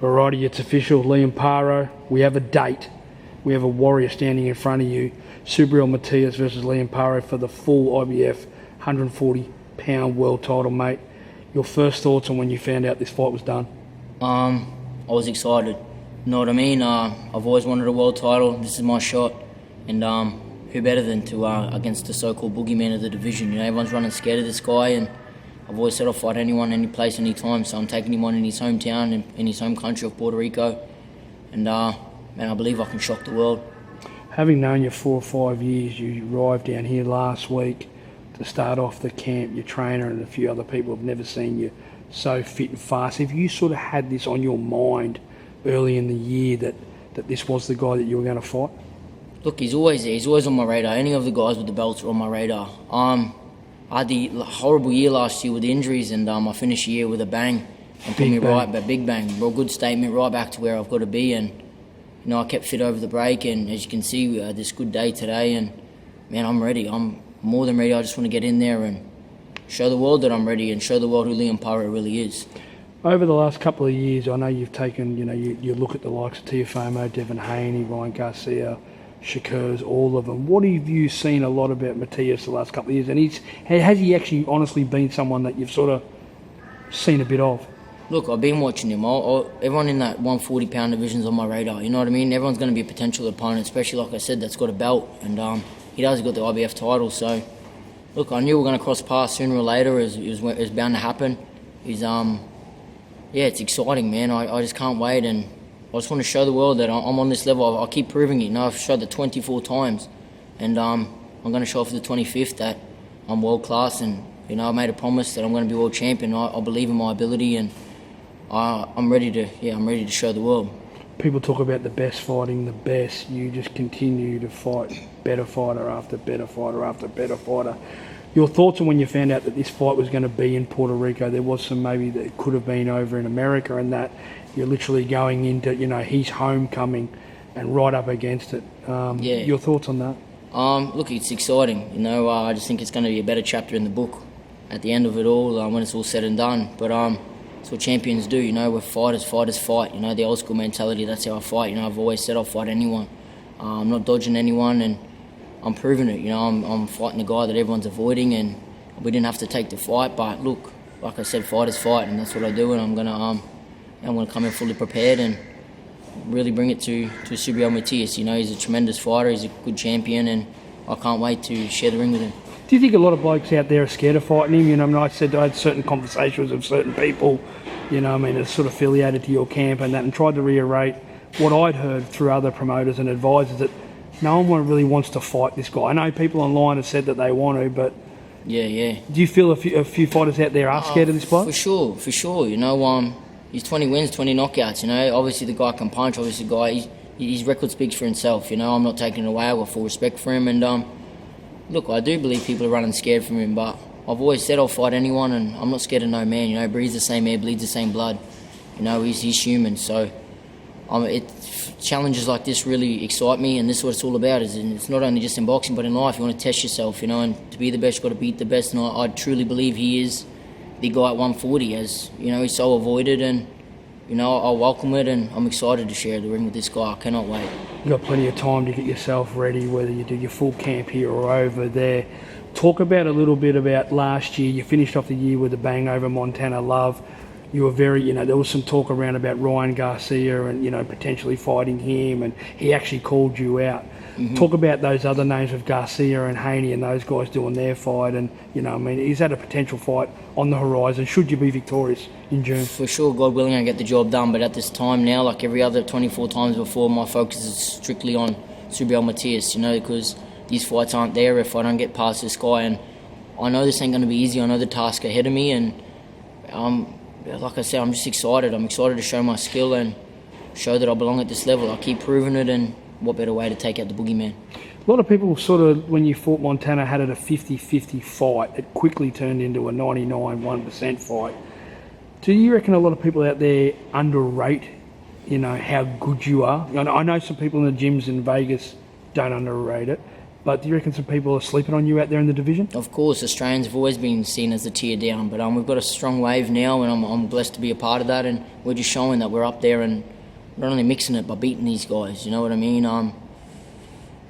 Alrighty, it's official. Liam Paro. We have a date. We have a warrior standing in front of you. Subriel Matias versus Liam Paro for the full IBF 140-pound world title, mate. Your first thoughts on when you found out this fight was done? I was excited. You know what I mean? I've always wanted a world title. This is my shot. And who better than to against the so-called boogeyman of the division? You know, everyone's running scared of this guy, and I've always said I'll fight anyone, any place, any time. So I'm taking him on in his hometown, in his home country of Puerto Rico. And man, I believe I can shock the world. Having known you 4 or 5 years, you arrived down here last week to start off the camp. Your trainer and a few other people have never seen you so fit and fast. Have you sort of had this on your mind early in the year that this was the guy that you were going to fight? Look, he's always there. He's always on my radar. Any of the guys with the belts are on my radar. I had the horrible year last year with injuries, and I finished the year with a bang and put me right, but big bang, real good statement, right back to where I've got to be. And you know, I kept fit over the break, and as you can see, we had this good day today. And man, I'm ready. I'm more than ready. I just want to get in there and show the world that I'm ready, and show the world who Liam Paro really is. Over the last couple of years, I know you've taken, you look at the likes of Tiafoe, Devin Haney, Ryan Garcia, Shakur's, all of them. What have you seen a lot about Matias the last couple of years? And has he actually honestly been someone that you've sort of seen a bit of? Look, I've been watching him. Everyone in that 140-pound division's on my radar. You know what I mean? Everyone's going to be a potential opponent, especially, like I said, that's got a belt. And he does got the IBF title. So, look, I knew we were going to cross paths sooner or later. It was bound to happen. Yeah, it's exciting, man. I just can't wait. And I just want to show the world that I'm on this level. I keep proving it. You know, I've showed it 24 times. And I'm going to show for the 25th that I'm world class. And, you know, I made a promise that I'm going to be world champion. I believe in my ability, and I'm ready to show the world. People talk about the best fighting the best. You just continue to fight better fighter after better fighter after better fighter. Your thoughts on when you found out that this fight was going to be in Puerto Rico? There was some maybe that it could have been over in America, and that you're literally going into, his homecoming and right up against it. Yeah. Your thoughts on that? Look, it's exciting. You know, I just think it's going to be a better chapter in the book at the end of it all, when it's all said and done. But it's what champions do. You know, we're fighters fight. You know, the old school mentality. That's how I fight. You know, I've always said I'll fight anyone. I'm not dodging anyone, and I'm proving it. You know, I'm fighting the guy that everyone's avoiding, and we didn't have to take the fight. But look, like I said, fighters fight, and that's what I do. And I'm gonna come in fully prepared and really bring it to Subriel Matias. You know, he's a tremendous fighter. He's a good champion, and I can't wait to share the ring with him. Do you think a lot of blokes out there are scared of fighting him? You know, I mean, I had certain conversations with certain people, that's sort of affiliated to your camp and that, and tried to reiterate what I'd heard through other promoters and advisors, that no one really wants to fight this guy. I know people online have said that they want to, but yeah. Do you feel a few fighters out there are scared of this bloke? For sure. You know, he's 20 wins, 20 knockouts. You know, obviously the guy can punch. Obviously, the guy, his record speaks for himself. You know, I'm not taking it away. I've got full respect for him, and look, I do believe people are running scared from him, but I've always said I'll fight anyone, and I'm not scared of no man. You know, breathes the same air, bleeds the same blood. You know, he's human. So, challenges like this really excite me, and this is what it's all about. It's not only just in boxing, but in life. You want to test yourself, and to be the best, you've got to beat the best. And I truly believe he is the guy at 140, as you know, he's so avoided, and I welcome it, and I'm excited to share the ring with this guy. I cannot wait. You've got plenty of time to get yourself ready, whether you do your full camp here or over there. Talk about a little bit about last year. You finished off the year with a bang over Montana Love. You were very, there was some talk around about Ryan Garcia and, potentially fighting him, and he actually called you out. Mm-hmm. Talk about those other names of Garcia and Haney and those guys doing their fight, and, is that a potential fight on the horizon? Should you be victorious in June? For sure, God willing, I get the job done, but at this time now, like every other 24 times before, my focus is strictly on Subriel Matias, because these fights aren't there if I don't get past this guy, and I know this ain't going to be easy. I know the task ahead of me, and like I said, I'm just excited. I'm excited to show my skill and show that I belong at this level. I keep proving it, and what better way to take out the boogeyman? A lot of people sort of, when you fought Montana, had it a 50-50 fight. It quickly turned into a 99-1% fight. Do you reckon a lot of people out there underrate, how good you are? I know some people in the gyms in Vegas don't underrate it. But do you reckon some people are sleeping on you out there in the division? Of course, Australians have always been seen as the tier down, but we've got a strong wave now, and I'm blessed to be a part of that, and we're just showing that we're up there and not only mixing it, but beating these guys, you know what I mean?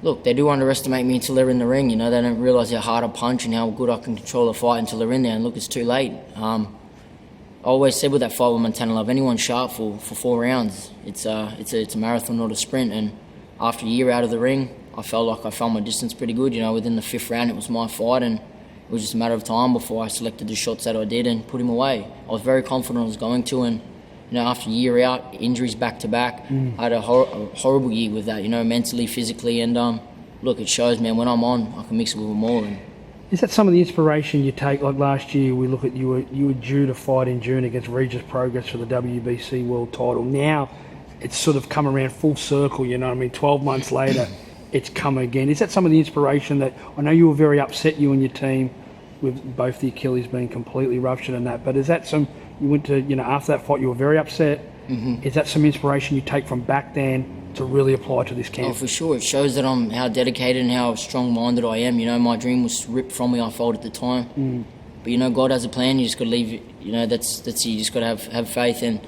Look, they do underestimate me until they're in the ring, you know, they don't realise how hard I punch and how good I can control the fight until they're in there, and look, it's too late. I always said with that fight with Montana Love, anyone sharp for 4 rounds, it's a marathon, not a sprint, and after a year out of the ring, I felt like I found my distance pretty good. You know, within the 5th round, it was my fight, and it was just a matter of time before I selected the shots that I did and put him away. I was very confident I was going to, and you know, after a year out, injuries back to back, I had a horrible year with that. You know, mentally, physically, and look, it shows, man. When I'm on, I can mix it with them all. And is that some of the inspiration you take? Like last year, we look at you were due to fight in June against Regis Progress for the WBC World Title. Now, it's sort of come around full circle. You know what I mean? 12 months later. It's come again. Is that some of the inspiration that I know you were very upset, you and your team, with both the Achilles being completely ruptured and that, but is that some, you went to, you know, after that fight you were very upset, is that some inspiration you take from back then to really apply to this camp? Oh, for sure. It shows that I'm how dedicated and how strong-minded I am. You know, my dream was ripped from me, I felt at the time. But you know, God has a plan, you just got to leave it, you know, that's you just got to have faith, and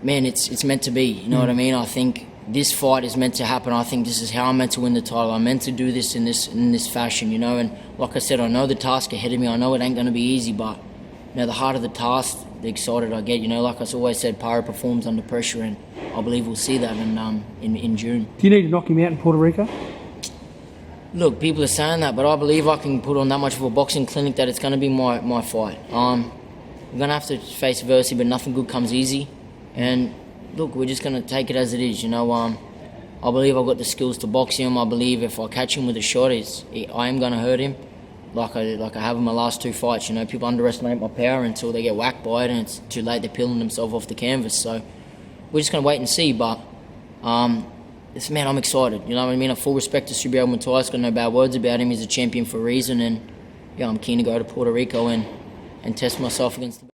man, it's meant to be, you know what I mean? I think this fight is meant to happen. I think this is how I'm meant to win the title. I'm meant to do this in this fashion, you know. And like I said, I know the task ahead of me. I know it ain't going to be easy, but you know, the harder the task, the excited I get. You know, like I always said, Paro performs under pressure, and I believe we'll see that in June. Do you need to knock him out in Puerto Rico? Look, people are saying that, but I believe I can put on that much of a boxing clinic that it's going to be my fight. I'm going to have to face adversity, but nothing good comes easy. And look, we're just going to take it as it is, you know. I believe I've got the skills to box him. I believe if I catch him with a shot, I am going to hurt him, like I have in my last 2 fights. You know, people underestimate my power until they get whacked by it, and it's too late. They're peeling themselves off the canvas. So we're just going to wait and see. But man, I'm excited. You know what I mean? I have full respect to Subriel Matias. Got no bad words about him. He's a champion for a reason, and yeah, I'm keen to go to Puerto Rico and test myself against the